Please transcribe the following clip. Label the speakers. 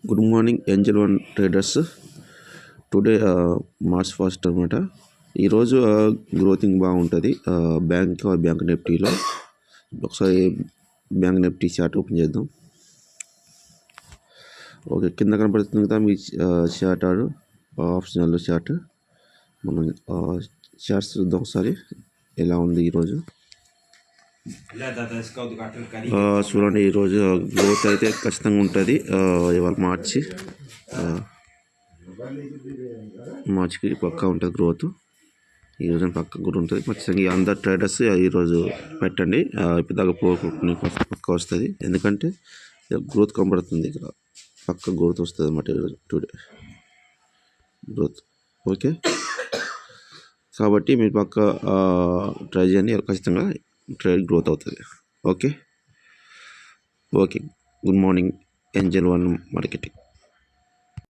Speaker 1: Good morning Angel one traders. Today March first అనమాట. ఈరోజు గ్రోతింగ్ బాగుంటుంది బ్యాంక్ నిఫ్టీలో. ఒకసారి బ్యాంక్ నిఫ్టీ చార్ట్ ఓపెన్ చేద్దాం. ఓకే, కింద కనపడుతుంది కదా మీ చార్ట్ ఆప్షనల్ చార్ట్. మనం చార్ట్స్ చూద్దాం ఒకసారి ఎలా ఉంది ఈరోజు. చూడండి, ఈరోజు గ్రోత్ అయితే ఖచ్చితంగా ఉంటుంది. ఇవాళ మార్చికి పక్కా ఉంటుంది గ్రోత్. ఈరోజు పక్క కూడా ఉంటుంది ఖచ్చితంగా. అందరు ట్రేడర్స్ ఈరోజు పెట్టండి. ఇప్పుడు దాకా పక్క వస్తుంది, ఎందుకంటే గ్రోత్ కనబడుతుంది ఇక్కడ. పక్క గ్రోత్ వస్తుంది అన్నమాట ఈరోజు టుడే గ్రోత్. ఓకే, కాబట్టి మీరు పక్క ట్రై చేయండి, ఖచ్చితంగా ట్రేడ్ గ్రోత్ అవుతుంది. Okay, good morning Angel one marketing.